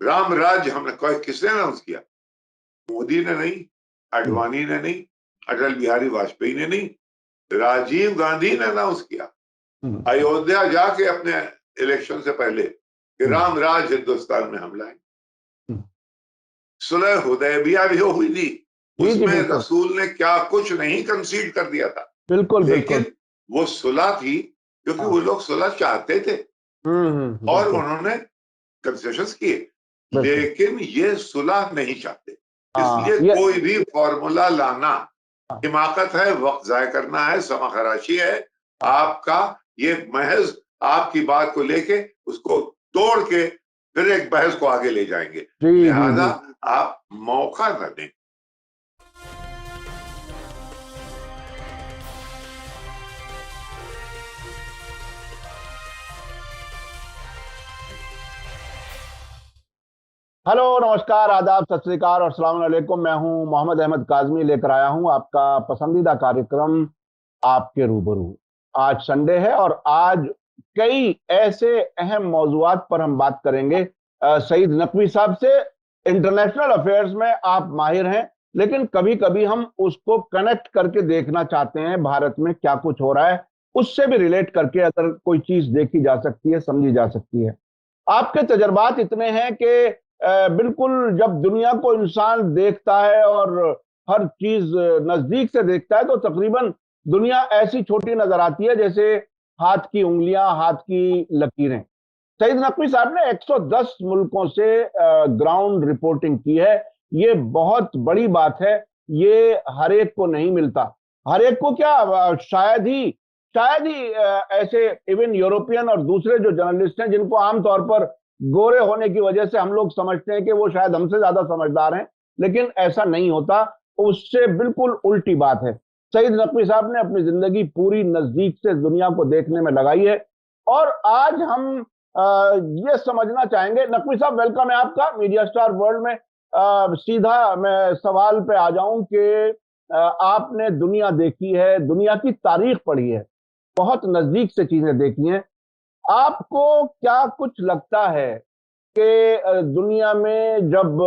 राम राज्य हमने किसने अनाउंस किया? मोदी ने नहीं, आडवाणी ने नहीं, अटल बिहारी वाजपेयी ने नहीं, राजीव गांधी ने अनाउंस किया अयोध्या जाके अपने इलेक्शन से पहले कि राम राज हिंदुस्तान में हम लाएंगे। सुलह हुदैबिया भी हुई थी, उसमें रसूल ने क्या कुछ नहीं कंसीड कर दिया था। बिल्कुल लेकिन वो सुलह थी क्योंकि वो लोग सुलह चाहते थे और उन्होंने कंसेशंस किए, लेकिन ये सुलह नहीं चाहते। इसलिए कोई भी फॉर्मूला लाना हिमाकत है, वक्त जाया करना है, समाखराशी है आपका। ये महज आपकी बात को लेके उसको तोड़ के फिर एक बहस को आगे ले जाएंगे, लिहाजा आप मौका न दें। हेलो, नमस्कार, आदाब, सत श्री अकाल और अस्सलाम वालेकुम। मैं हूं मोहम्मद अहमद काज़मी, लेकर आया हूं आपका पसंदीदा कार्यक्रम आपके रूबरू। आज संडे है और आज कई ऐसे अहम मौज़ूआत पर हम बात करेंगे। सईद नकवी साहब से इंटरनेशनल अफेयर्स में आप माहिर हैं, लेकिन कभी कभी हम उसको कनेक्ट करके देखना चाहते हैं, भारत में क्या कुछ हो रहा है उससे भी रिलेट करके अगर कोई चीज देखी जा सकती है, समझी जा सकती है। आपके तजर्बात इतने हैं कि बिल्कुल जब दुनिया को इंसान देखता है और हर चीज नजदीक से देखता है तो तकरीबन दुनिया ऐसी छोटी नजर आती है जैसे हाथ की उंगलियां, हाथ की लकीरें। सईद नकवी साहब ने 110 मुल्कों से ग्राउंड रिपोर्टिंग की है। ये बहुत बड़ी बात है, ये हर एक को नहीं मिलता। हर एक को क्या, शायद ही ऐसे इवन यूरोपियन और दूसरे जो जर्नलिस्ट हैं जिनको आमतौर पर गोरे होने की वजह से हम लोग समझते हैं कि वो शायद हमसे ज्यादा समझदार हैं, लेकिन ऐसा नहीं होता। उससे बिल्कुल उल्टी बात है। सईद नकवी साहब ने अपनी जिंदगी पूरी नजदीक से दुनिया को देखने में लगाई है और आज हम ये समझना चाहेंगे। नकवी साहब, वेलकम है आपका मीडिया स्टार वर्ल्ड में। सीधा मैं सवाल पे आ जाऊं कि आपने दुनिया देखी है, दुनिया की तारीख पढ़ी है, बहुत नजदीक से चीजें देखी हैं। आपको क्या कुछ लगता है कि दुनिया में जब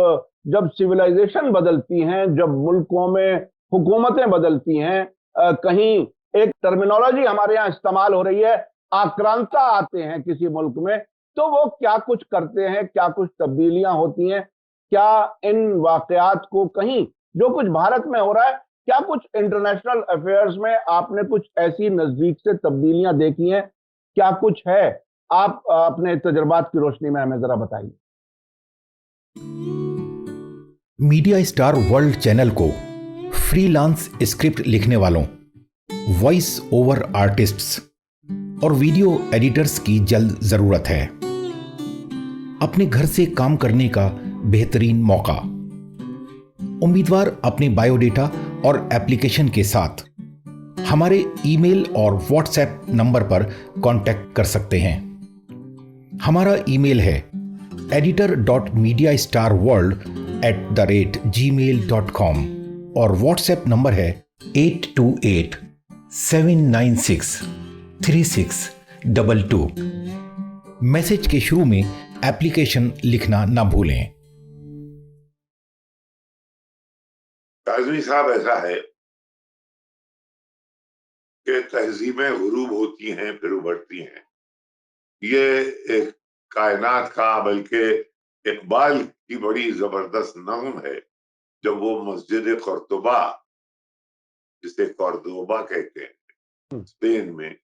जब सिविलाइजेशन बदलती हैं, जब मुल्कों में हुकूमतें बदलती हैं, कहीं एक टर्मिनोलॉजी हमारे यहाँ इस्तेमाल हो रही है, आक्रांता आते हैं किसी मुल्क में, तो वो क्या कुछ करते हैं, क्या कुछ तब्दीलियां होती हैं? क्या इन वाकयात को कहीं जो कुछ भारत में हो रहा है, क्या कुछ इंटरनेशनल अफेयर्स में आपने कुछ ऐसी नजदीक से तब्दीलियां देखी हैं? क्या कुछ है? आप अपने तजुर्बात की रोशनी में हमें जरा बताइए। मीडिया स्टार वर्ल्ड चैनल को फ्रीलांस स्क्रिप्ट लिखने वालों, वॉइस ओवर आर्टिस्ट्स और वीडियो एडिटर्स की जल्द जरूरत है। अपने घर से काम करने का बेहतरीन मौका। उम्मीदवार अपने बायोडेटा और एप्लीकेशन के साथ हमारे ईमेल और व्हाट्सएप नंबर पर कांटेक्ट कर सकते हैं। हमारा ईमेल है editor.mediastarworld@gmail.com और व्हाट्सएप नंबर है 8287963622। मैसेज के शुरू में एप्लीकेशन लिखना ना भूलें। काज़मी साहब, ऐसा है कि तहजीबें गुरूब होती हैं फिर उभरती हैं। ये एक कायनात का, बल्कि इकबाल की बड़ी जबरदस्त नज़्म है। जब वो मस्जिद कुर्तुबा, जिसे कॉर्दोबा कहते हैं, स्पेन में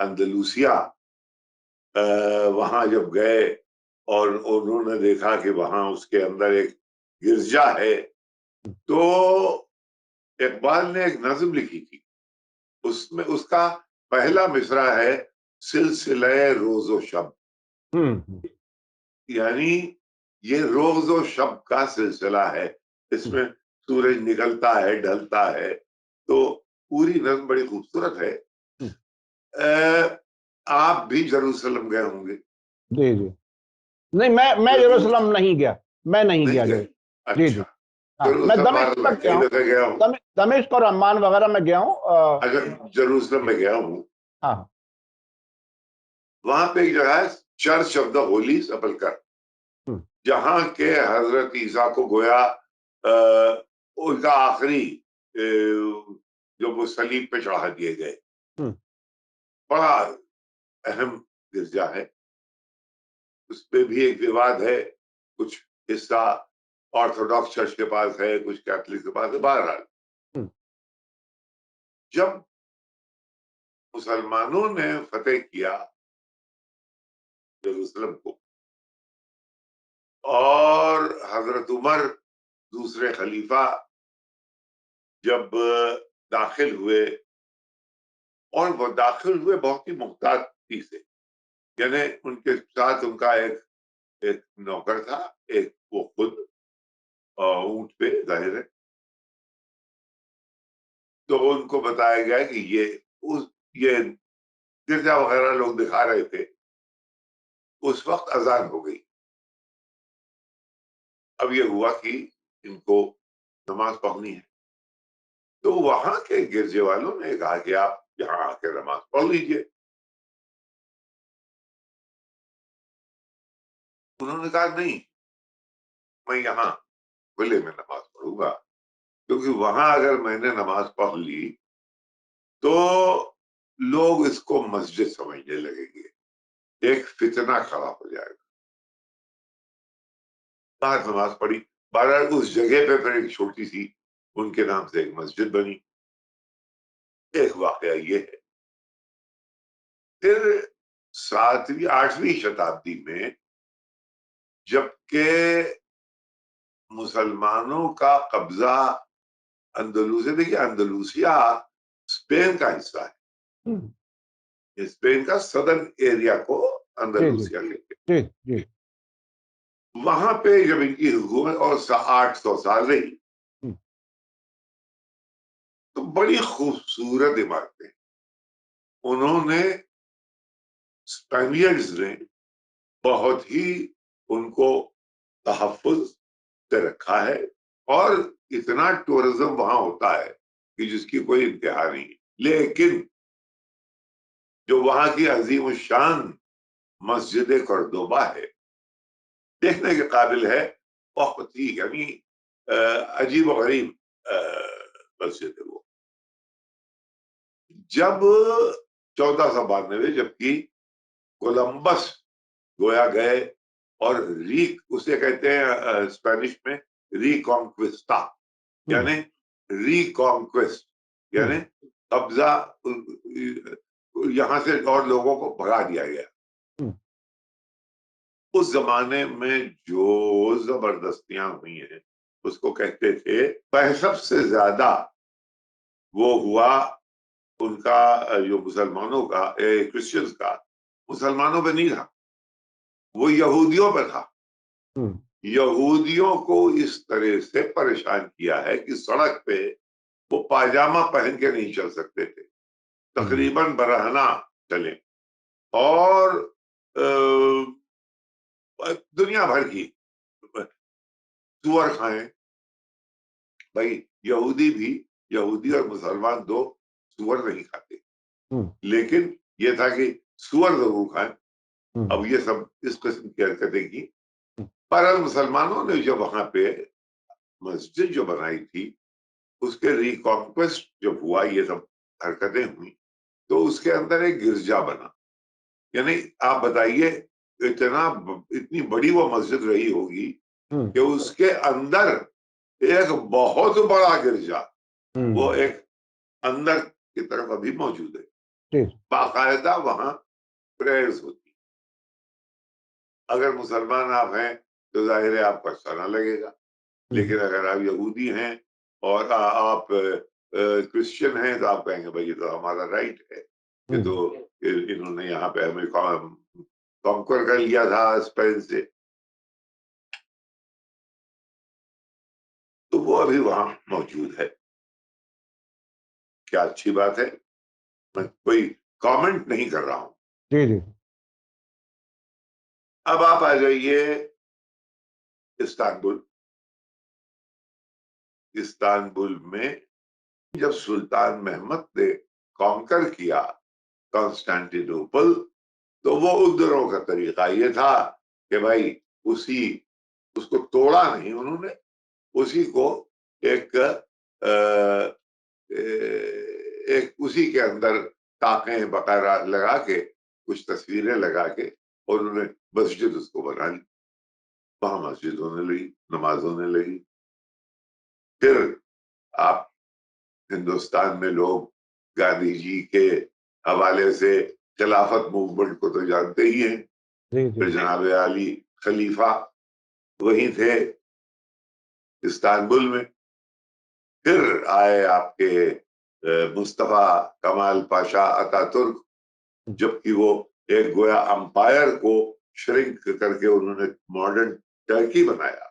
अंदलूसिया, वहां जब गए और उन्होंने देखा कि वहां उसके अंदर एक गिरजा है, तो इकबाल ने एक नज़्म लिखी थी। उसमें उसका पहला मिसरा है सिलसिले रोज़ो शब, यानी ये रोज़ो शब का सिलसिला है। इसमें सूरज निकलता है, ढलता है, तो पूरी नज़्म बड़ी खूबसूरत है। आप भी जेरूसलम गए होंगे? जी जी। नहीं, मैं जेरूसलम नहीं गया, मैं नहीं गया। जी जी। अच्छा, हाँ, मैं दमिश्क तक गया हूँ। दमिश्क और अम्मान वगैरह में गया हूँ। अगर जेरूसलम में गया हूँ, हाँ, वहां पे एक जगह है चर्च ऑफ द होली सेपल्कर। जहां के हजरत ईसा को गोया उनका आखिरी जो वो सलीब पे चढ़ा दिए गए, बड़ा अहम गिरजा है। उसपे भी एक विवाद है, कुछ हिस्सा ऑर्थोडॉक्स चर्च के पास है, कुछ कैथोलिक के पास है। बहरहाल जब मुसलमानों ने फतेह किया यरूशलेम को और हजरत उमर दूसरे खलीफा जब दाखिल हुए, और वो दाखिल हुए बहुत ही मुहताती से, यानी उनके साथ उनका एक नौकर था, एक वो खुद ऊंट पे जाहिर है। तो उनको बताया गया कि ये गिरजा वगैरह लोग दिखा रहे थे। उस वक्त अजान हो गई। अब ये हुआ कि इनको नमाज पढ़नी है, तो वहां के गिरजे वालों ने कहा कि आप यहाँ आके नमाज पढ़ लीजिए। उन्होंने कहा नहीं, मैं यहाँ खुले में नमाज पढ़ूंगा, क्योंकि वहां अगर मैंने नमाज पढ़ ली तो लोग इसको मस्जिद समझने लगेंगे, एक फितना खड़ा हो जाएगा। बाहर नमाज पढ़ी, बहरहाल उस जगह पे फिर एक छोटी सी उनके नाम से एक मस्जिद बनी। एक वाकया ये है। फिर 7वीं 8वीं शताब्दी में जबकि मुसलमानों का कब्जा अंदलूसिया, देखिए अंदलूसिया स्पेन का हिस्सा है, स्पेन का सदर्न एरिया को अंदलूसिया कहते हैं। वहां पे जब इनकी हुकूमत और 800 साल रही, तो बड़ी खूबसूरत इमारतें उन्होंने, स्पेनियर्ड्स ने बहुत ही उनको तहफ्फुज से रखा है, और इतना टूरिज्म वहां होता है कि जिसकी कोई इंतहा नहीं। लेकिन जो वहां की अजीम शान मस्जिद कर्दोबा है, देखने के काबिल है। बहुत ही यानी अजीब व गरीब मस्जिद है वो। जब 1492 जबकि कोलंबस गोया गए और उसे कहते हैं स्पेनिश में रिकॉन्क्विस्टा, यानी रिकॉन्क्वेस्ट, यानी कब्जा, यहां से और लोगों को भगा दिया गया। उस जमाने में जो जबरदस्तियां हुई हैं उसको कहते थे, वह सबसे ज्यादा वो हुआ उनका जो मुसलमानों का, क्रिश्चियंस का, मुसलमानों पे नहीं था, वो यहूदियों पे था। यहूदियों को इस तरह से परेशान किया है कि सड़क पे वो पायजामा पहन के नहीं चल सकते थे, तकरीबन बरहना चले, और दुनिया भर की सुअर खाएं। भाई यहूदी और मुसलमान दो सुअर नहीं खाते, लेकिन ये था कि सुअर जरूर खाएं। अब ये सब इस किस्म की हरकतें की। पर मुसलमानों ने जो वहां पे मस्जिद जो बनाई थी, उसके रिकॉन्क्वेस्ट जब हुआ, ये सब हरकतें हुई, तो उसके अंदर एक गिरजा बना। यानी आप बताइए, इतनी बड़ी वो मस्जिद रही होगी कि उसके अंदर एक बहुत बड़ा गिरजा, वो एक अंदर की तरफ अभी मौजूद है। बाकायदा वहां प्रेयर्स होती। अगर मुसलमान आप हैं तो जाहिर है आपको अच्छा ना लगेगा, लेकिन अगर आप यहूदी हैं और आप क्रिश्चियन हैं तो आप कहेंगे भाई ये तो हमारा राइट है, ये तो इन्होंने यहाँ पे हमें कॉन्कर कर लिया था स्पेन से, तो वो अभी वहां मौजूद है। क्या अच्छी बात है, मैं कोई कमेंट नहीं कर रहा हूं। जी। अब आप आ जाइए इस्तांबुल। इस्तांबुल में जब सुल्तान महमद ने कॉन्कर किया कॉन्स्टेंटिनोपल, तो वो उधरों का तरीका ये था कि भाई उसी उसको तोड़ा नहीं उन्होंने, उसी को एक एक उसी के अंदर ताकें वगैरह लगा के, कुछ तस्वीरें लगा के, और उन्होंने मस्जिद उसको बना ली। वहां मस्जिद होने लगी, नमाज होने लगी। फिर आप हिंदुस्तान में लोग गांधी जी के हवाले से खिलाफत मूवमेंट को तो जानते ही हैं। फिर जनाब अली खलीफा वही थे इस्तांबुल में। फिर आए आपके मुस्तफा कमाल पाशा अतातुर्क, जबकि वो एक गोया अंपायर को श्रिंक करके उन्होंने मॉडर्न टर्की बनाया।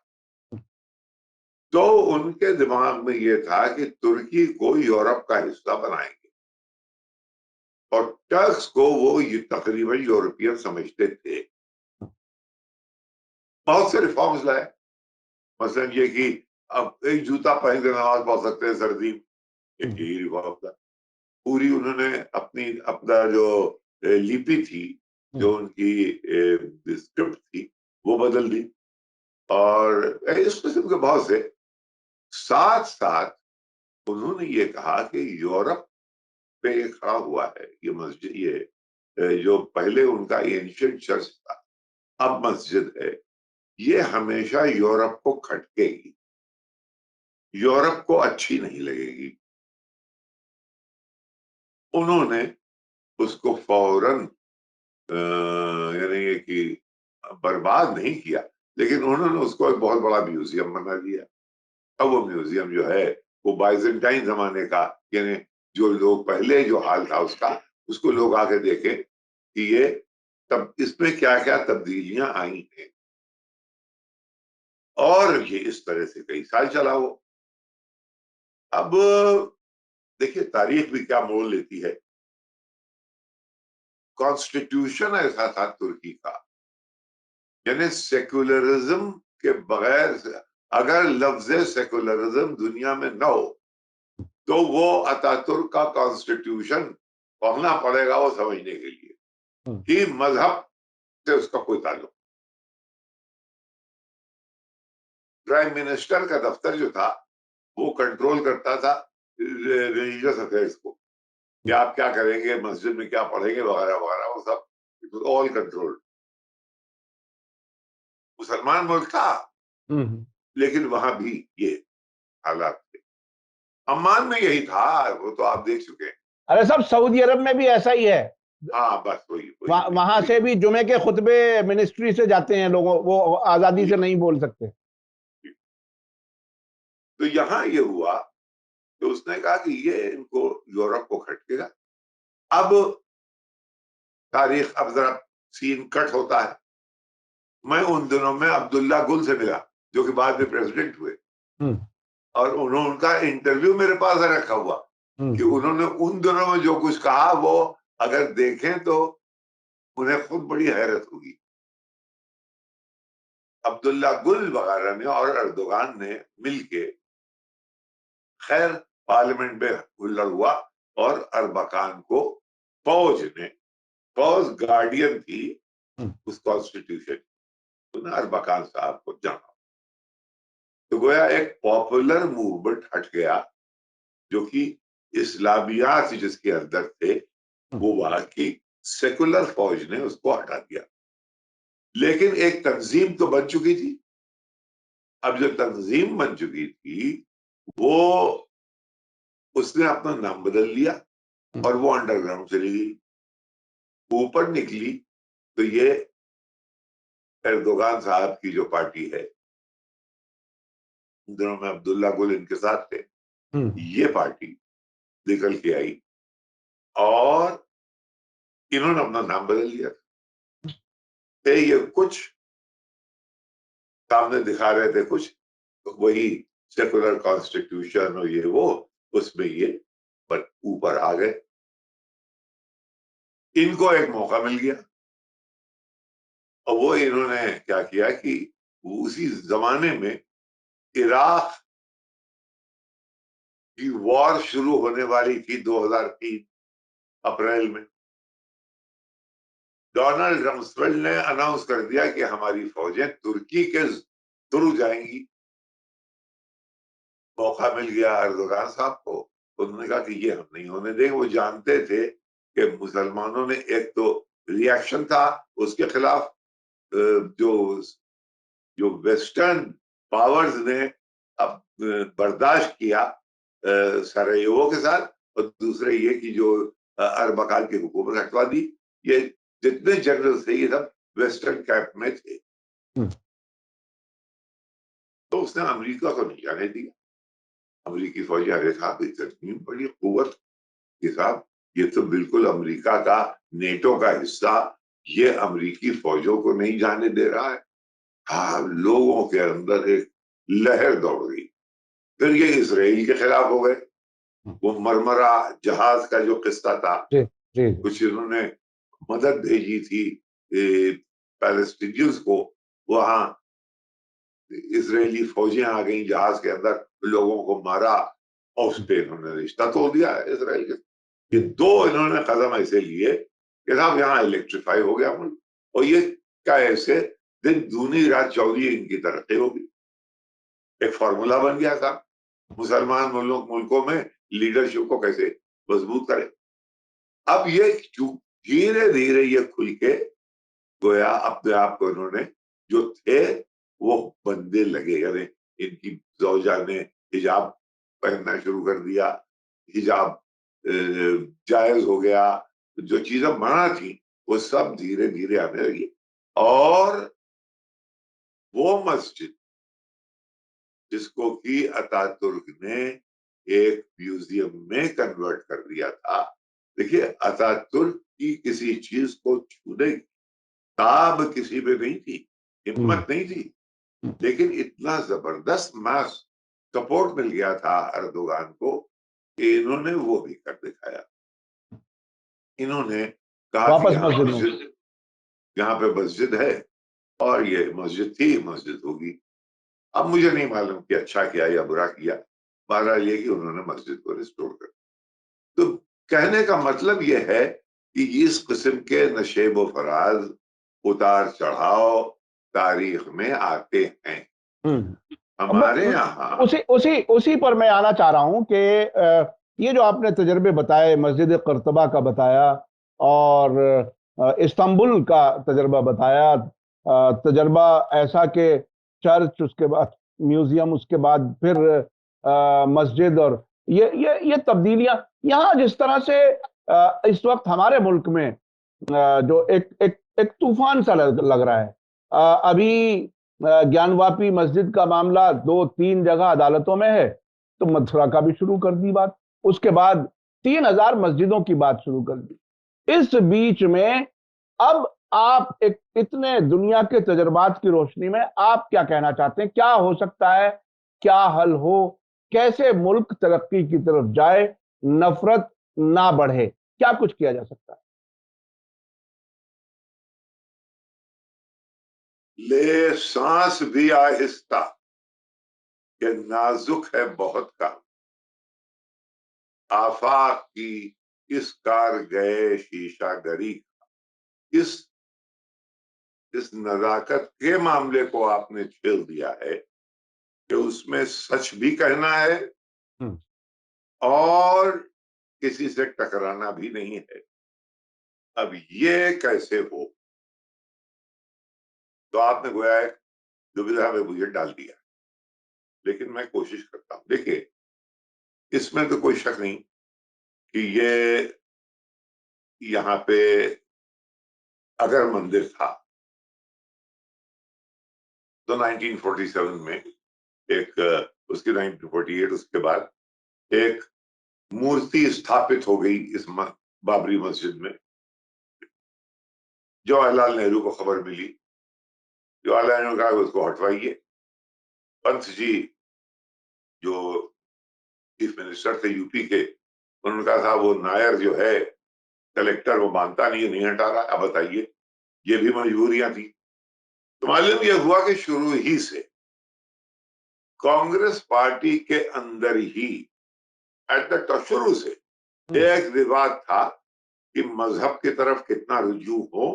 तो उनके दिमाग में ये था कि तुर्की को यूरोप का हिस्सा बनाएंगे, और टर्क्स को वो ये तकरीबन यूरोपियन समझते थे। बहुत से रिफॉर्म्स लाए, मसलन ये कि अब एक जूता पहन के नमाज पढ़ सकते हैं सर्दी में, यही रिफॉर्म था। पूरी उन्होंने अपना जो लिपि थी, जो उनकी स्क्रिप्ट थी, वो बदल दी। और इस किस्म के बहुत से, साथ साथ उन्होंने ये कहा कि यूरोप पे ये खड़ा हुआ है ये मस्जिद, ये जो पहले उनका एंशिएंट चर्च था, अब मस्जिद है, ये हमेशा यूरोप को खटकेगी, यूरोप को अच्छी नहीं लगेगी। उन्होंने उसको फौरन यानी कि बर्बाद नहीं किया, लेकिन उन्होंने उसको एक बहुत बड़ा म्यूजियम बना दिया। अब वो म्यूजियम जो है वो बाइजेंटाइन जमाने का, यानी जो लोग पहले जो हाल था उसका, उसको लोग आके देखें कि ये तब इसमें क्या क्या तब्दीलियां आई हैं। और ये इस तरह से कई साल चला वो। अब देखिए तारीख भी क्या मोड़ लेती है। कॉन्स्टिट्यूशन ऐसा था तुर्की का, यानी सेकुलरिज्म के बगैर, अगर लफ्ज सेकुलरिज्म दुनिया में न हो तो वो अतातुर्क का कॉन्स्टिट्यूशन पढ़ना पड़ेगा वो समझने के लिए कि मजहब से उसका कोई ताल्लुक। प्राइम मिनिस्टर का दफ्तर जो था वो कंट्रोल करता था रिलीजियस अफेयर्स को, कि आप क्या करेंगे, मस्जिद में क्या पढ़ेंगे वगैरह वगैरह, वो सब इट वाज ऑल कंट्रोल्ड। मुसलमान मुल्क था, लेकिन वहां भी ये हालात थे। अम्मान में यही था, वो तो आप देख चुके हैं। अरे सब सऊदी अरब में भी ऐसा ही है। हाँ बस वही वहां से भी जुमे के खुतबे मिनिस्ट्री से जाते हैं लोगों, वो आजादी से नहीं बोल सकते। तो यहाँ ये हुआ तो उसने कहा कि ये इनको यूरोप को खटकेगा। अब तारीख, अब जरा सीन कट होता है। मैं उन दिनों में अब्दुल्ला गुल से मिला, जो कि बाद में प्रेसिडेंट हुए, और उन्होंने उनका इंटरव्यू मेरे पास है रखा हुआ, कि उन्होंने उन दिनों में जो कुछ कहा वो अगर देखें तो उन्हें खुद बड़ी हैरत होगी। अब्दुल्ला गुल वगैरह ने और अर्दोगान ने मिलके, खैर पार्लियामेंट में हुल्लड़ हुआ, और अरबकान को फौज गार्डियन थी उस कॉन्स्टिट्यूशन, तो अरबकान साहब को जाना। तो गोया एक पॉपुलर मूवमेंट हट गया, जो कि इस्लामियात जिसके अंदर थे, वो वहां की सेकुलर फौज ने उसको हटा दिया। लेकिन एक तंजीम तो बन चुकी थी। अब जो तंजीम बन चुकी थी वो, उसने अपना नाम बदल लिया और वो अंडरग्राउंड चली गई। ऊपर निकली तो ये एर्दोगान साहब की जो पार्टी है, उन दिनों में अब्दुल्ला गुल इनके साथ थे, ये पार्टी निकल के आई और इन्होंने अपना नाम बदल लिया। ये कुछ सामने दिखा रहे थे, कुछ तो वही सेकुलर कॉन्स्टिट्यूशन और ये वो, उसमें ये पर ऊपर आ गए। इनको एक मौका मिल गया, और वो इन्होंने क्या किया कि उसी जमाने में इराक की वॉर शुरू होने वाली थी 2003 अप्रैल में। डोनाल्ड रम्सफेल्ड ने अनाउंस कर दिया कि हमारी फौजें तुर्की के शुरू जाएंगी। मौका मिल गया अर्दोगान साहब को, उन्होंने कहा कि ये हम नहीं होने देंगे। वो जानते थे कि मुसलमानों ने एक तो रिएक्शन था उसके खिलाफ, जो जो वेस्टर्न पावर्स ने अब बर्दाश्त किया सरायेवो के साथ, और दूसरे ये कि जो अरबकाल की हुकूमत हटवा दी। ये जितने जनरल थे ये सब वेस्टर्न कैंप में थे। तो उसने अमेरिका को नहीं जाने दिया। अमेरिकी फौजी आगे साहब इतनी बड़ी कुव्वत के साथ, ये तो बिल्कुल अमेरिका का नेटो का हिस्सा, ये अमेरिकी फौजों को नहीं जाने दे रहा है। हाँ, लोगों के अंदर एक लहर दौड़ गई। फिर ये इसराइल के खिलाफ हो गए। वो मरमरा जहाज का जो किस्सा था, कुछ इन्होंने मदद भेजी थी पैलेस्टीनियंस को, वहां इजरायली फौजें आ गई जहाज के अंदर, लोगों को मारा, और उस पर इन्होंने रिश्ता तोड़ दिया इसराइल के। ये दो इन्होंने कदम ऐसे लिए कि साहब यहाँ इलेक्ट्रीफाई हो गया मुल्क, और ये क्या ऐसे दिन दूनी रात चौधी इनकी तरक्की होगी। एक फॉर्मूला बन गया था मुसलमान मुल्कों में लीडरशिप को कैसे मजबूत करे। अब ये धीरे धीरे ये खुल के गोया अपने आप को इन्होंने जो थे वो बंदे लगे। यानी इनकी ज़ौजा ने हिजाब पहनना शुरू कर दिया, हिजाब जायज हो गया, जो चीजें मना थी वो सब धीरे धीरे आने लगी। और वो मस्जिद जिसको कि अतातुर्क ने एक म्यूजियम में कन्वर्ट कर दिया था। देखिए, अतातुर्क की किसी चीज को छूने की ताब किसी पे नहीं थी, हिम्मत नहीं थी, लेकिन इतना जबरदस्त मास सपोर्ट मिल गया था अर्दोगान को कि इन्होंने वो भी कर दिखाया। इन्होंने कहा कि यहाँ पे मस्जिद है, और ये मस्जिद थी, मस्जिद होगी। अब मुझे नहीं मालूम कि अच्छा किया या बुरा किया, बहरहाल ये कि उन्होंने मस्जिद को रिस्टोर कर। तो कहने का मतलब ये है कि इस किस्म के नशेब व फराज, उतार चढ़ाव तारीख में आते हैं। हमारे यहाँ उसी पर मैं आना चाह रहा हूं कि ये जो आपने तजर्बे बताए, मस्जिद कर्तबा का बताया और इस्तांबुल का तजर्बा बताया, तजर्बा ऐसा कि चर्च, उसके बाद म्यूजियम, उसके बाद फिर मस्जिद, और ये तब्दीलियां यहाँ जिस तरह से इस वक्त हमारे मुल्क में जो एक तूफान सा लग रहा है। अभी ज्ञानवापी मस्जिद का मामला 2-3 जगह अदालतों में है, तो मथुरा का भी शुरू कर दी बात, उसके बाद 3000 मस्जिदों की बात शुरू कर दी। इस बीच में अब आप एक इतने दुनिया के तजर्बात की रोशनी में आप क्या कहना चाहते हैं? क्या हो सकता है, क्या हल हो, कैसे मुल्क तरक्की की तरफ जाए, नफरत ना बढ़े, क्या कुछ किया जा सकता है? ले सांस भी आहिस्ता, ये नाजुक है बहुत काम, आफाक की इस कार गए शीशा गरी। इस नजाकत के मामले को आपने छेड़ दिया है कि उसमें सच भी कहना है और किसी से टकराना भी नहीं है। अब ये कैसे हो, तो आपने गोया एक दुविधा में मुझे डाल दिया, लेकिन मैं कोशिश करता हूं। देखिए, इसमें तो कोई शक नहीं कि ये यहाँ पे अगर मंदिर था तो 1947 में एक, उसके 1948 उसके बाद एक मूर्ति स्थापित हो गई इस बाबरी मस्जिद में। जवाहरलाल नेहरू को खबर मिली, जवाहरलाल नेहरू कहा उसको हटवाइए। पंत जी जो चीफ मिनिस्टर थे यूपी के, उन्होंने कहा था वो नायर जो है कलेक्टर, वो मानता नहीं हटा रहा, अब बताइए। ये भी मजबूरियां थी। तो मालूम यह हुआ कि शुरू ही से कांग्रेस पार्टी के अंदर ही एट द टॉप शुरू से एक विवाद था कि मजहब की तरफ कितना रुजू हो,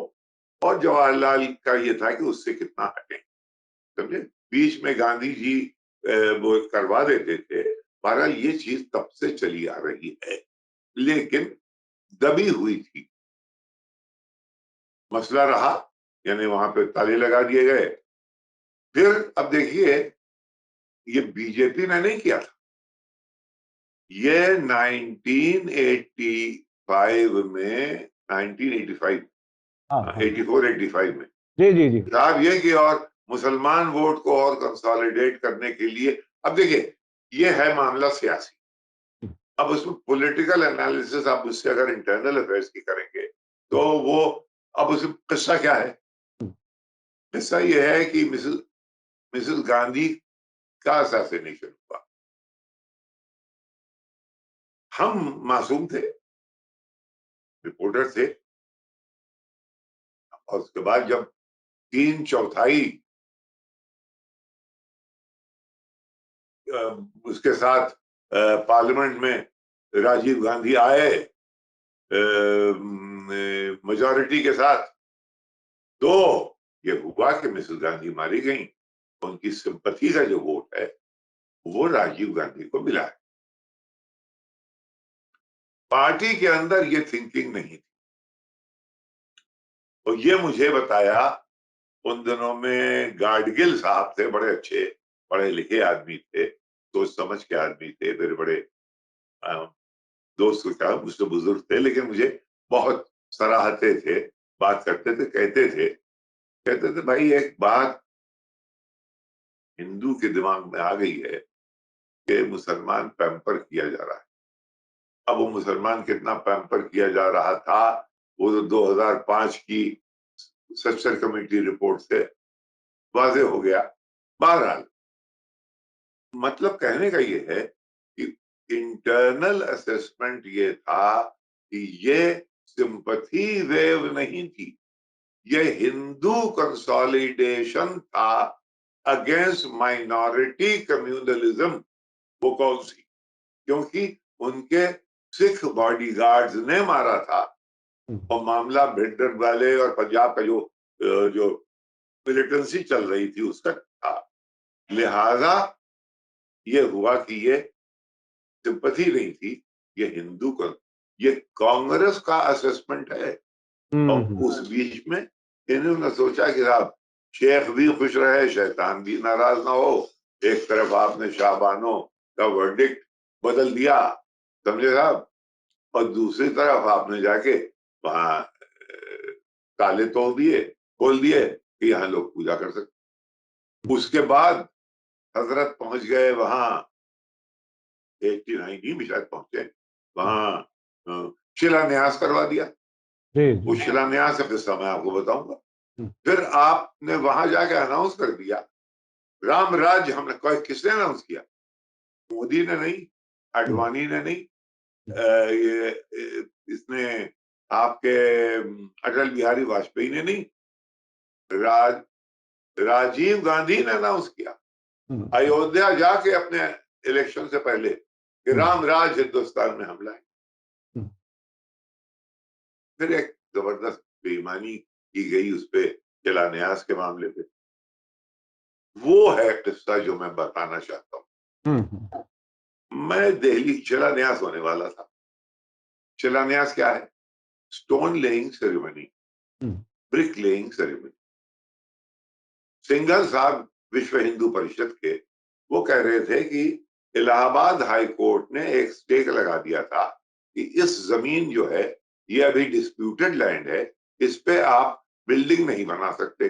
और जवाहरलाल का ये था कि उससे कितना हटें, समझे। बीच में गांधी जी वो करवा देते थे। बहरहाल ये चीज तब से चली आ रही है, लेकिन दबी हुई थी। मसला रहा, यानी वहां पे ताले लगा दिए गए। फिर अब देखिए, ये बीजेपी ने नहीं किया था, ये 1985 में, 1985, हाँ 84-85 में जी जी जी। साहब ये कि और मुसलमान वोट को और कंसोलिडेट करने के लिए, अब देखिए ये है मामला सियासी। अब उसमें पॉलिटिकल एनालिसिस आप उससे अगर इंटरनल अफेयर्स की करेंगे तो वो, अब उसमें किस्सा क्या है? किस्सा ये है कि मिसेस गांधी का असैसिनेशन हुआ। हम मासूम थे, रिपोर्टर थे, और उसके बाद जब 3/4 उसके साथ पार्लियामेंट में राजीव गांधी आए मेजॉरिटी के साथ, तो ये हुआ कि मिसेस गांधी मारी गई। उनकी सिंपैथी का जो वोट है वो राजीव गांधी को मिला है। पार्टी के अंदर ये थिंकिंग नहीं थी, और ये मुझे बताया उन दिनों में गाडगिल साहब थे, बड़े अच्छे पढ़े लिखे आदमी थे, सोच समझ के आदमी थे, मेरे बड़े दोस्त का, मुझसे बुजुर्ग थे, लेकिन मुझे बहुत सराहते थे, बात करते थे, कहते थे भाई एक बात हिंदू के दिमाग में आ गई है कि मुसलमान पैम्पर किया जा रहा है। अब वो मुसलमान कितना पैम्पर किया जा रहा था वो तो 2005 की सेक्शन कमेटी रिपोर्ट से वाजे हो गया। बहरहाल मतलब कहने का ये है कि इंटरनल असेसमेंट ये था कि ये सिंपैथी वेव नहीं थी, ये हिंदू कंसोलिडेशन था अगेंस्ट माइनॉरिटी कम्युनलिज्म। वो कौन सी? क्योंकि उनके सिख बॉडीगार्ड्स ने मारा था, और मामला भिंडर वाले और पंजाब का जो मिलिटेंसी चल रही थी उसका था। लिहाजा ये हुआ कि ये सिंपैथी नहीं थी, ये हिंदू का, ये कांग्रेस का असेसमेंट है। और उस बीच में इन्होंने सोचा कि साहब शेख भी खुश रहे, शैतान भी नाराज ना हो। एक तरफ आपने शाहबानो का वर्डिक्ट बदल दिया, समझे साहब, और दूसरी तरफ आपने जाके वहां ताले तोड़ दिए, खोल दिए कि यहाँ लोग पूजा कर सकते। उसके बाद हजरत पहुंच गए वहां, 89 में शायद पहुंचे, वहां शिलान्यास करवा दिया। वो शिलान्यास का किस्सा मैं आपको बताऊंगा। फिर आपने वहां जाके अनाउंस कर दिया राम राज्य। हमने, किसने अनाउंस किया? मोदी ने नहीं, आडवाणी ने नहीं, इसने आपके अटल बिहारी वाजपेयी ने नहीं, राजीव गांधी ने अनाउंस किया अयोध्या जाके अपने इलेक्शन से पहले कि राम राज हिंदुस्तान में हमला है। फिर एक जबरदस्त बेईमानी की गई उस पे, शिलान्यास के मामले पे। वो है किस्सा जो मैं बताना चाहता हूँ। मैं दिल्ली, शिलान्यास होने वाला था। शिलान्यास क्या है? Stone laying ceremony, brick laying ceremony. Singhal साहब विश्व हिंदू परिषद के, वो कह रहे थे कि इलाहाबाद हाई कोर्ट ने एक स्टेक लगा दिया था कि इस जमीन जो है ये अभी डिस्प्यूटेड लैंड है, इस पे आप बिल्डिंग नहीं बना सकते।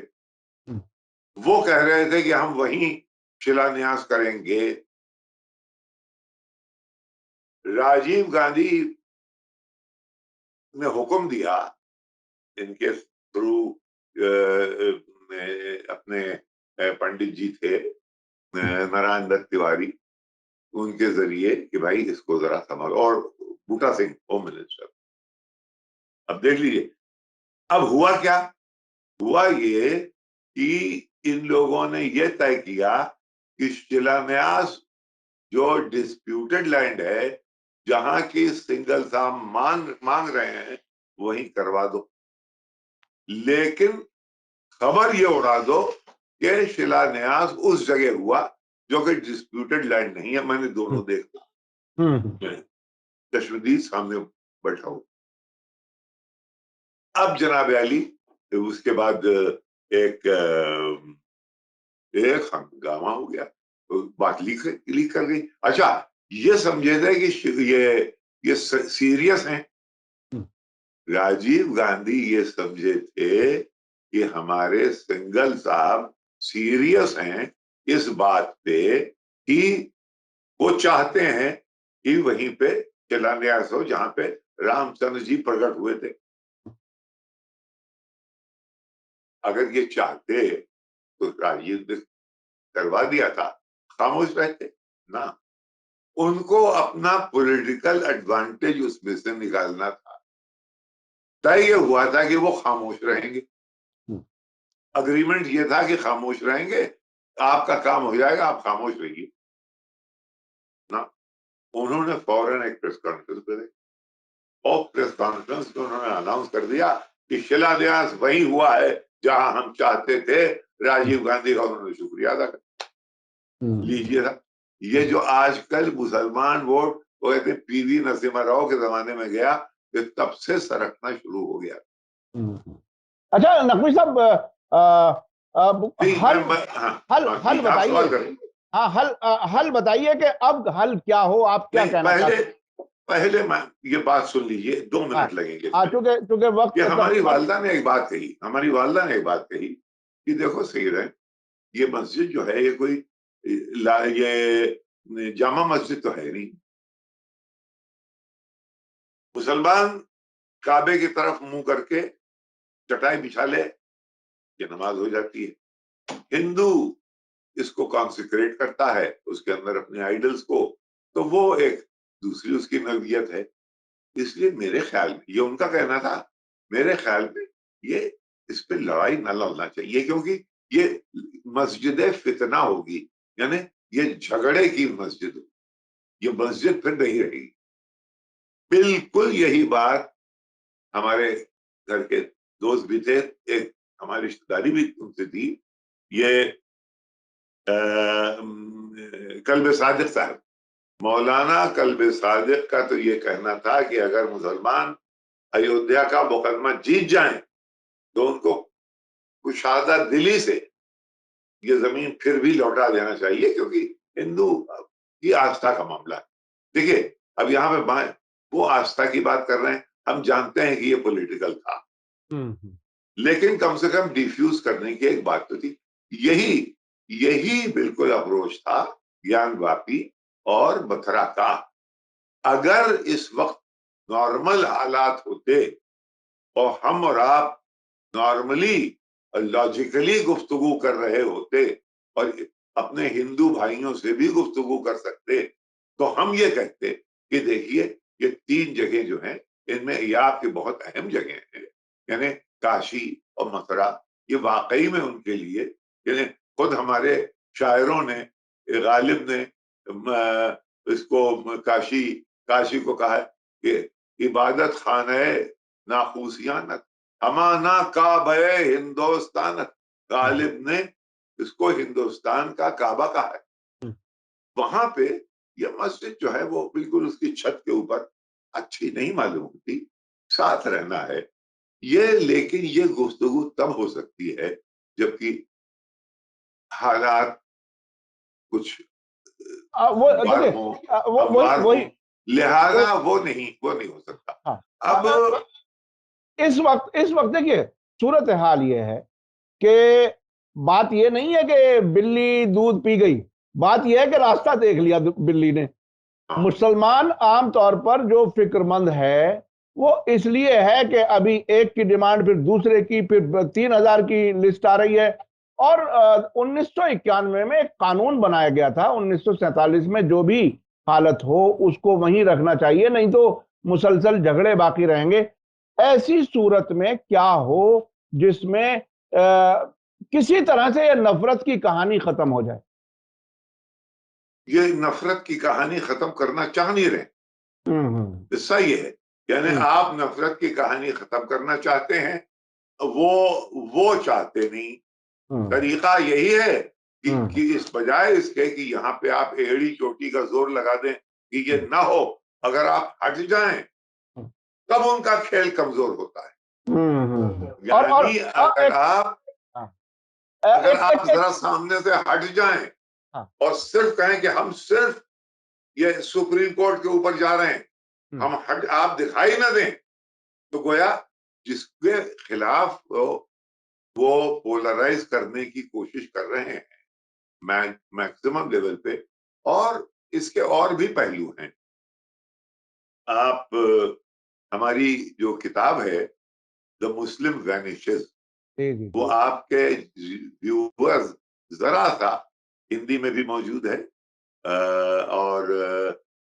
वो कह रहे थे कि हम वहीं शिलान्यास करेंगे। राजीव गांधी ने हुक्म दिया इनके थ्रू, अपने पंडित जी थे नारायण दत्त तिवारी, उनके जरिए कि भाई इसको जरा संभालो, और बूटा सिंह होम मिनिस्टर। अब देख लीजिए अब हुआ क्या। हुआ ये कि इन लोगों ने ये तय किया कि शिलान्यास जो डिस्प्यूटेड लैंड है, जहां की सिंगल साहब मांग रहे हैं, वहीं करवा दो। लेकिन खबर ये उड़ा दो कि शिलान्यास उस जगह हुआ जो कि डिस्प्यूटेड लैंड नहीं है। मैंने दोनों देखा, चश्मदीद सामने बैठा हूं। अब जनाब अली उसके बाद एक हंगामा हो गया, तो बात लीक कर गई। अच्छा, ये समझे थे कि ये सीरियस हैं। राजीव गांधी ये समझे थे कि हमारे सिंघल साहब सीरियस हैं इस बात पे कि वो चाहते हैं कि वहीं पे शिलान्यास हो जहां पे रामचंद्र जी प्रकट हुए थे। अगर ये चाहते तो राजीव ने करवा दिया था, खामोश रहते ना। उनको अपना पॉलिटिकल एडवांटेज उसमें से निकालना था। तय ये हुआ था कि वो खामोश रहेंगे। अग्रीमेंट ये था कि खामोश रहेंगे, आपका काम हो जाएगा, आप खामोश रहिए ना। उन्होंने फौरन एक प्रेस कॉन्फ्रेंस करे और प्रेस कॉन्फ्रेंस में उन्होंने अनाउंस कर दिया कि शिलान्यास वही हुआ है जहां हम चाहते थे। राजीव गांधी का उन्होंने शुक्रिया अदा कर लीजिए था। ये जो आजकल मुसलमान वोट वो कहते पीवी नरसिम्हा राव के जमाने में गया, ये तब से सरकना शुरू हो गया। अच्छा नकवी साहब, हल बताइए। हाँ, हल बताइए कि अब हल क्या हो, आप क्या कहना चाहते हैं? पहले मैं ये बात सुन लीजिए, 2 मिनट लगेंगे। चूंकि वक्त, ये हमारी वालदा ने एक बात कही कि देखो सही है, ये मस्जिद जो है ये कोई ये जामा मस्जिद तो है नहीं। मुसलमान काबे की तरफ मुंह करके चटाई बिछा ले, ये नमाज हो जाती है। हिंदू इसको कॉन्सिक्रेट करता है, उसके अंदर अपने आइडल्स को, तो वो एक दूसरी उसकी नवीयत है। इसलिए मेरे ख्याल में, ये उनका कहना था, मेरे ख्याल में ये इस पे लड़ाई न लड़ना चाहिए, क्योंकि ये मस्जिद फितना होगी, यानी ये झगड़े की मस्जिद होगी, ये मस्जिद फिर नहीं रहेगी। बिल्कुल यही बात हमारे घर के दोस्त भी थे, एक हमारी रिश्तेदारी भी उनसे थी, ये कल्बे सादिक साहब, मौलाना कल्बे सादिक का तो ये कहना था कि अगर मुसलमान अयोध्या का मुकदमा जीत जाएं तो उनको कुशादा दिली से ये जमीन फिर भी लौटा देना चाहिए, क्योंकि हिंदू की आस्था का मामला है। देखिए, अब यहाँ पे वो आस्था की बात कर रहे हैं, हम जानते हैं कि ये पॉलिटिकल था, लेकिन कम से कम डिफ्यूज करने की एक बात तो थी। यही बिल्कुल अप्रोच था ज्ञानवापी और मथुरा का। अगर इस वक्त नॉर्मल हालात होते और हम और आप नॉर्मली लॉजिकली गुफ्तगू कर रहे होते और अपने हिंदू भाइयों से भी गुफ्तगू कर सकते, तो हम ये कहते कि देखिए ये 3 जगह जो हैं, इनमें ये आपकी बहुत अहम जगह हैं, यानी काशी और मथुरा, ये वाकई में उनके लिए, यानी खुद हमारे शायरों ने, गालिब ने इसको काशी को कहा है कि इबादत खाने नाखूसियानत अमाना काबे हिंदुस्तान। गालिब ने इसको हिंदुस्तान का काबा कहा है। वहां पे ये मस्जिद जो है वो बिल्कुल उसकी छत के ऊपर अच्छी नहीं मालूम होती, साथ रहना है ये, लेकिन ये गुफ्तगू तब हो सकती है जबकि हालात कुछ वो देखिए, लिहाजा वो नहीं हो सकता। अब इस वक्त देखिए सूरत हाल ये है कि बात ये नहीं है कि बिल्ली दूध पी गई, बात यह है कि रास्ता देख लिया बिल्ली ने। मुसलमान आमतौर पर जो फिक्रमंद है वो इसलिए है कि अभी एक की डिमांड फिर दूसरे की, फिर 3000 की लिस्ट आ रही है। और 1991 में एक कानून बनाया गया था, 1947 में जो भी हालत हो उसको वहीं रखना चाहिए, नहीं तो मुसलसल झगड़े बाकी रहेंगे। ऐसी सूरत में क्या हो जिसमें किसी तरह से ये नफरत की कहानी खत्म हो जाए? ये नफरत की कहानी खत्म करना चाह नहीं रहे, हिस्सा ये है, यानी आप नफरत की कहानी खत्म करना चाहते हैं, वो चाहते नहीं तरीका यही है कि इस बजाय इसके कि यहाँ पे आप एड़ी चोटी का जोर लगा दें कि ये ना हो, अगर आप हट जाएं तब उनका खेल कमजोर होता है। यानी अगर आप जरा सामने से हट जाएं और सिर्फ कहें कि हम सिर्फ ये सुप्रीम कोर्ट के ऊपर जा रहे हैं, हम हट, आप दिखाई ना दें, तो गोया जिसके खिलाफ वो पोलराइज करने की कोशिश कर रहे हैं मैक्सिमम लेवल पे। और इसके और भी पहलू हैं। आप हमारी जो किताब है द मुस्लिम वैनिशेस, वो आपके व्यूअर्स जरा सा हिंदी में भी मौजूद है, और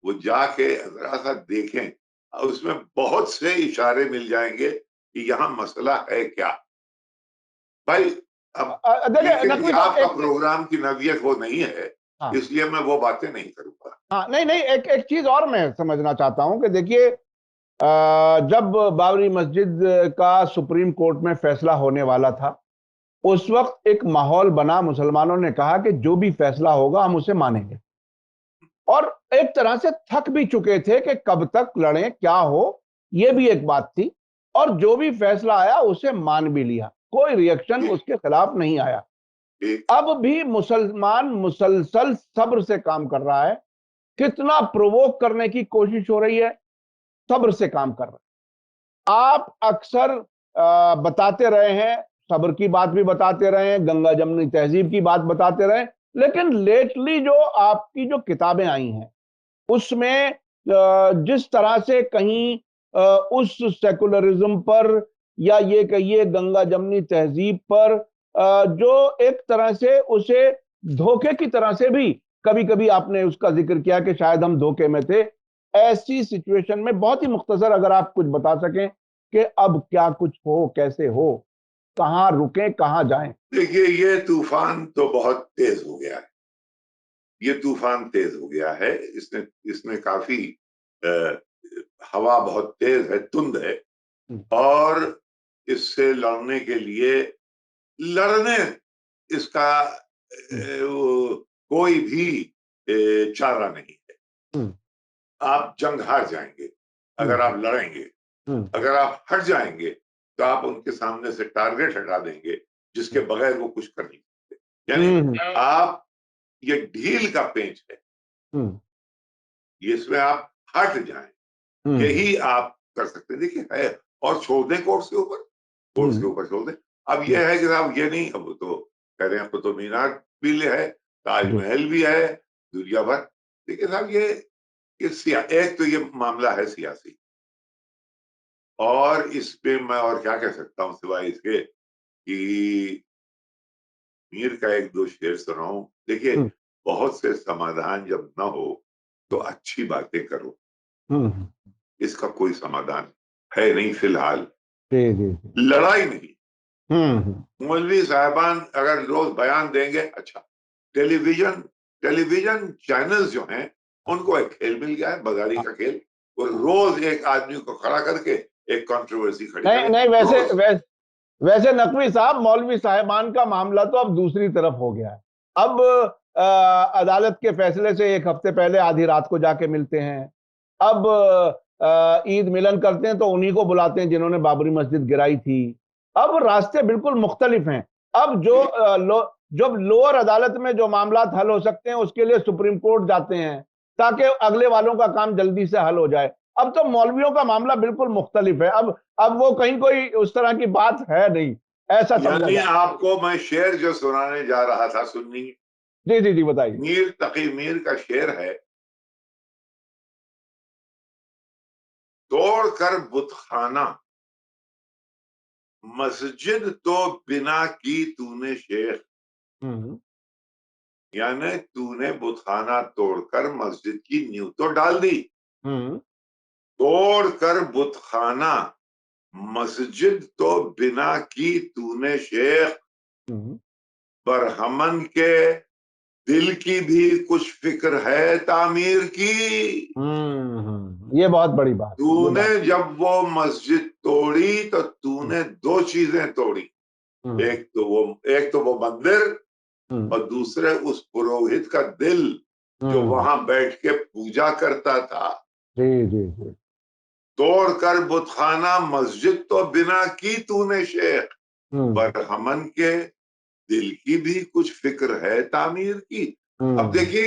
वो जाके जरा सा देखें, उसमें बहुत से इशारे मिल जाएंगे कि यहाँ मसला है क्या। भाई अब देखिए आपका प्रोग्राम की नवियत वो नहीं है, इसलिए मैं वो बातें नहीं करूंगा। नहीं, एक चीज और मैं समझना चाहता हूं कि देखिए, जब बाबरी मस्जिद का सुप्रीम कोर्ट में फैसला होने वाला था, उस वक्त एक माहौल बना, मुसलमानों ने कहा कि जो भी फैसला होगा हम उसे मानेंगे, और एक तरह से थक भी चुके थे कि कब तक लड़ें, क्या हो, यह भी एक बात थी। और जो भी फैसला आया उसे मान भी लिया, कोई रिएक्शन उसके खिलाफ नहीं आया। अब भी मुसलमान मुसलसल सब्र से काम कर रहा है, कितना प्रोवोक करने की कोशिश हो रही है, सब्र से काम कर रहे हैं। आप अक्सर बताते रहे हैं, सब्र की बात भी बताते रहे हैं, गंगा जमनी तहजीब की बात बताते रहे, लेकिन लेटली जो आपकी जो किताबें आई हैं उसमें जिस तरह से कहीं उस सेकुलरिज्म पर, या ये कहिए गंगा जमनी तहजीब पर, जो एक तरह से उसे धोखे की तरह से भी कभी कभी आपने उसका जिक्र किया कि शायद हम धोखे में थे। ऐसी सिचुएशन में बहुत ही मुख्तसर अगर आप कुछ बता सकें कि अब क्या कुछ हो, कैसे हो, कहां रुके, कहां जाएं। देखिए, ये तूफान तो बहुत तेज हो गया है, ये तूफान तेज हो गया है। इसने काफी हवा बहुत तेज है, तुंद है, और इससे लड़ने के लिए इसका कोई भी चारा नहीं है। आप जंग हार जाएंगे अगर आप लड़ेंगे, अगर आप हट जाएंगे तो आप उनके सामने से टारगेट हटा देंगे जिसके बगैर वो कुछ कर नहीं सकते। यानी आप, ये ढील का पेंच है, इसमें आप हट जाएं, यही आप कर सकते हैं। देखिए है, और छोड़ दें कोर्स के ऊपर, कोर्स के ऊपर छोड़ दें। अब ये है कि साहब ये नहीं, अब तो कह रहे हैं तो मीनार भी है, ताजमहल भी है, दुनिया भर। देखिए साहब, ये एक तो ये मामला है सियासी, और इस पे मैं और क्या कह सकता हूं सिवाय इसके कि मीर का एक दो शेर सुनाऊं। देखिए, बहुत से समाधान जब ना हो तो अच्छी बातें करो, इसका कोई समाधान है नहीं फिलहाल। लड़ाई नहीं। मौलवी साहबान अगर रोज बयान देंगे, अच्छा, टेलीविजन चैनल्स जो हैं उनको एक खेल मिल गया है, बाजारी का खेल। वो रोज एक आदमी को खड़ा करके एक कंट्रोवर्सी खड़ी नहीं, वैसे नकवी साहब, मौलवी साहिबान का मामला तो अब दूसरी तरफ हो गया है। अब अदालत के फैसले से एक हफ्ते पहले आधी रात को जाके मिलते हैं। अब ईद मिलन करते हैं तो उन्हीं को बुलाते हैं जिन्होंने बाबरी मस्जिद गिराई थी। अब रास्ते बिल्कुल मुख्तलिफ हैं। अब जब लोअर अदालत में जो मामला हल हो सकते हैं उसके लिए सुप्रीम कोर्ट जाते हैं ताकि अगले वालों का काम जल्दी से हल हो जाए। अब तो मौलवियों का मामला बिल्कुल मुख्तलिफ है। अब वो कहीं कोई उस तरह की बात है नहीं, ऐसा यानी आपको मैं शेर जो सुनाने जा रहा था, सुननी। जी बताइए। मीर तकी मीर का शेर है, तोड़कर बुतखाना मस्जिद तो बिना की तूने शेख। यानी तूने बुतखाना तोड़कर मस्जिद की नींव तो डाल दी, तोड़कर बुतखाना मस्जिद तो बिना की तूने शेख। बरहमन के दिल की भी कुछ फिक्र है तामीर की। ये बहुत बड़ी बात। तूने जब वो मस्जिद तोड़ी तो तूने दो चीजें तोड़ी, एक तो वो मंदिर और दूसरे उस पुरोहित का दिल जो वहां बैठ के पूजा करता था। जी जी जी। तोड़कर बुतखाना मस्जिद तो बिना की तूने शेख, बरहमन के दिल की भी कुछ फिक्र है तामीर की। अब देखिए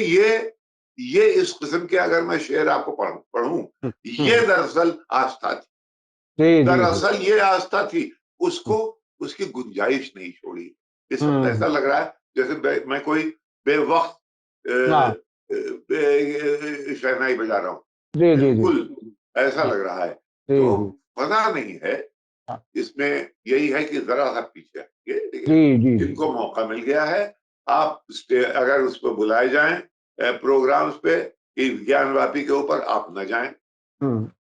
ये इस किस्म के अगर मैं शेर आपको पढ़ूं, ये दरअसल आस्था थी। दरअसल ये आस्था थी, उसको उसकी गुंजाइश नहीं छोड़ी। इस वक्त ऐसा लग रहा है जैसे मैं कोई बेवक्त शहनाई बजा रहा हूँ, बिल्कुल ऐसा लग रहा है। तो पता नहीं है, इसमें यही है कि जरा सा पीछे हटिए, जिनको मौका मिल गया है, आप अगर उस पर बुलाए जाएं प्रोग्राम्स पे कि ज्ञान व्यापी के ऊपर, आप न जाएं,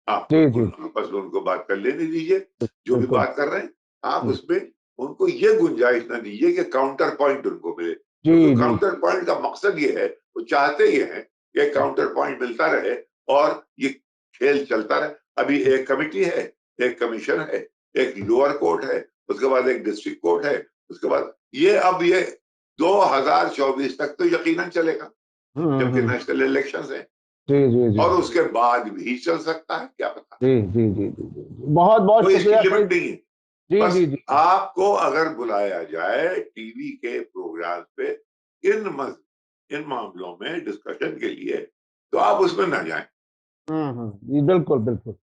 आप बस उनको बात कर लेने दीजिए, जो भी बात कर रहे हैं आप उसमें उनको ये गुंजाइश ना दीजिए कि काउंटर पॉइंट उनको मिले, क्योंकि काउंटर पॉइंट का मकसद ये है, वो चाहते ये हैं कि काउंटर पॉइंट मिलता रहे और ये खेल चलता रहे। अभी एक कमेटी है, एक कमीशन है, एक लोअर कोर्ट है, उसके बाद एक डिस्ट्रिक्ट कोर्ट है, उसके बाद अब ये 2024 तक तो यकीनन चलेगा, जबकि नेशनल इलेक्शंस है। जी। और उसके बाद भी चल सकता है, क्या पता। जी। बहुत बहुत तो इसकी शुक्रिया। लिमिट नहीं है। बस जी। आपको अगर बुलाया जाए टीवी के प्रोग्राम पे इन मामलों में डिस्कशन के लिए, तो आप उसमें ना जाएं। जी बिल्कुल।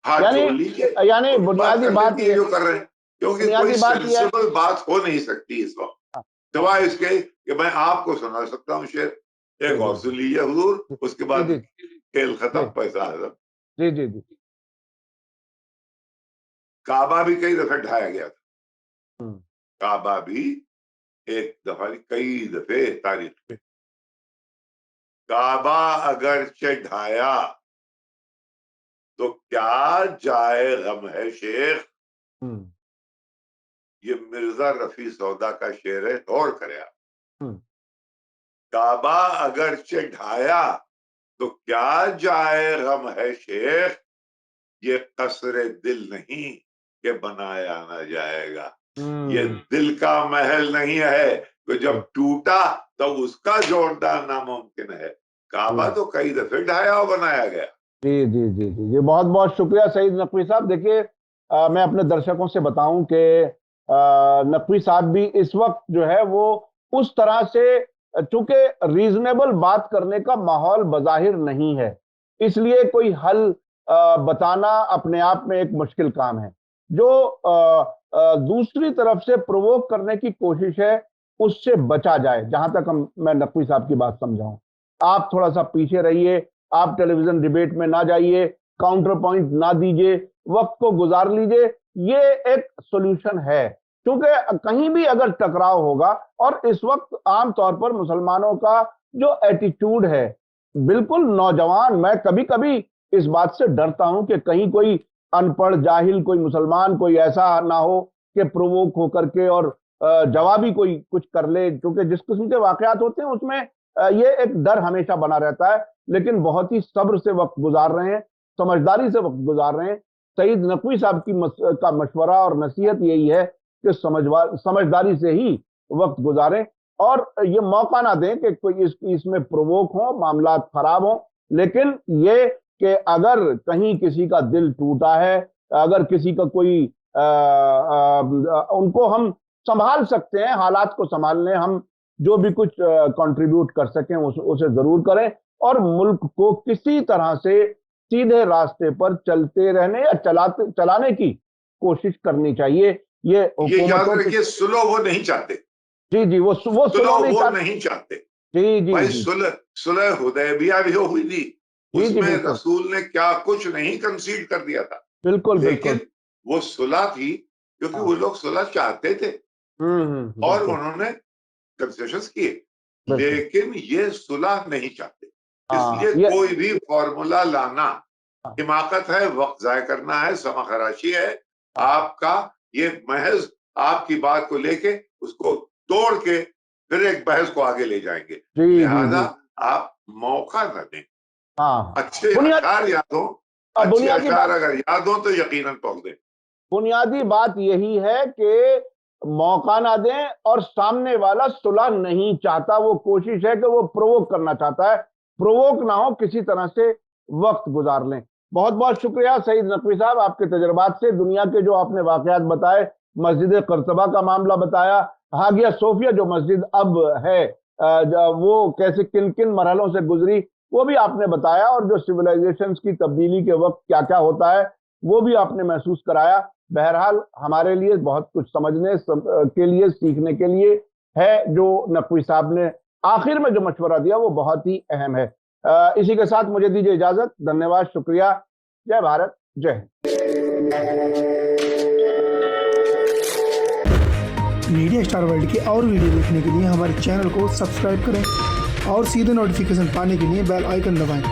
हाथ जोड़ लीजिए, यानी बुनियादी बात ये जो कर रहे हैं, क्योंकि कोई सेंसिबल बात हो नहीं सकती इस वक्त, सिवाय इसके कि मैं आपको सुना सकता हूँ शेर, एक और सुन लीजिए हुजूर, उसके बाद खेल खत्म, पैसा आज़म। जी। काबा भी कई दफे ढाया गया था, काबा भी एक दफा कई दफे तारीख में। काबा अगर ढाया तो क्या जाए गम है शेख, ये मिर्जा रफी सौदा का शेर है, गौर करे आप। काबा अगर ढाया तो क्या जाए गम है शेख, ये कसरे दिल नहीं कि बनाया ना जाएगा। ये दिल का महल नहीं है तो जब टूटा तो उसका जोड़ना नामुमकिन है। काबा तो कई दफे ढाया और बनाया गया। जी। बहुत बहुत शुक्रिया सईद नकवी साहब। देखिए मैं अपने दर्शकों से बताऊं कि नकवी साहब भी इस वक्त जो है वो उस तरह से, चूंकि रीजनेबल बात करने का माहौल बजाहिर नहीं है, इसलिए कोई हल बताना अपने आप में एक मुश्किल काम है। जो दूसरी तरफ से प्रोवोक करने की कोशिश है उससे बचा जाए, जहां तक मैं नकवी साहब की बात समझाऊं। आप थोड़ा सा पीछे रहिए, आप टेलीविजन डिबेट में ना जाइए, काउंटर पॉइंट ना दीजिए, वक्त को गुजार लीजिए, ये एक सॉल्यूशन है। क्योंकि कहीं भी अगर टकराव होगा, और इस वक्त आमतौर पर मुसलमानों का जो एटीट्यूड है, बिल्कुल नौजवान, मैं कभी कभी इस बात से डरता हूं कि कहीं कोई अनपढ़ जाहिल कोई मुसलमान कोई ऐसा ना हो कि प्रोवोक होकर के और जवाबी कोई कुछ कर ले, क्योंकि जिस किस्म के वाकयात होते हैं उसमें ये एक डर हमेशा बना रहता है। लेकिन बहुत ही सब्र से वक्त गुजार रहे हैं, समझदारी से वक्त गुजार रहे हैं। सईद नकवी साहब का मशवरा और नसीहत यही है कि समझदारी से ही वक्त गुजारें और ये मौका ना दें कि कोई इसमें प्रोवोक हो, मामला खराब हो। लेकिन ये कि अगर कहीं किसी का दिल टूटा है, अगर किसी का कोई उनको हम संभाल सकते हैं, हालात को संभालने हम जो भी कुछ कंट्रीब्यूट कर सकें उसे जरूर करें, और मुल्क को किसी तरह से सीधे रास्ते पर चलते रहने या चलाने की कोशिश करनी चाहिए। ये याद रखिए, सुलह वो नहीं चाहते। जी वो सुलह नहीं चाहते। जी भाई सुलह हुदैबिया भी हुई थी, उसमें रसूल ने क्या कुछ नहीं कंसीड कर दिया था। लेकिन वो सुलह थी क्योंकि वो लोग सुलह चाहते थे और उन्होंने कंसेशंस किए, लेकिन ये सुलह नहीं चाहते। इसलिए कोई भी फॉर्मूला लाना हिमाकत है, वक्त जाया करना है, समाखराशी है आपका। ये महज आपकी बात को लेके उसको तोड़ के फिर एक बहस को आगे ले जाएंगे। लिहाजा आप मौका न दें। अच्छे अशार याद हो, अच्छे अशार अगर याद हो तो यकीनन पढ़ दें। बुनियादी बात यही है कि मौका ना दें, और सामने वाला सुलह नहीं चाहता, वो कोशिश है कि वो प्रोवोक करना चाहता है, प्रोवोक ना हो, किसी तरह से वक्त गुजार लें। बहुत बहुत शुक्रिया सईद नकवी साहब, आपके तजुर्बात से दुनिया के जो आपने वाकयात बताए, मस्जिद कर्तबा का मामला बताया, हागिया सोफिया जो मस्जिद अब है वो कैसे किन किन मरहलों से गुजरी वो भी आपने बताया, और जो सिविलाइजेशन की तब्दीली के वक्त क्या क्या होता है वो भी आपने महसूस कराया। बहरहाल हमारे लिए बहुत कुछ समझने के लिए, सीखने के लिए है। जो नकवी साहब ने आखिर में जो मशवरा दिया वो बहुत ही अहम है। इसी के साथ मुझे दीजिए इजाजत। धन्यवाद, शुक्रिया। जय भारत, जय हिंद। मीडिया स्टार वर्ल्ड के और वीडियो देखने के लिए हमारे चैनल को सब्सक्राइब करें और सीधे नोटिफिकेशन पाने के लिए बेल आइकन दबाएं।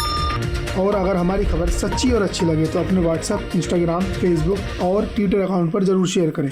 और अगर हमारी खबर सच्ची और अच्छी लगे तो अपने व्हाट्सएप, इंस्टाग्राम, फेसबुक और ट्विटर अकाउंट पर जरूर शेयर करें।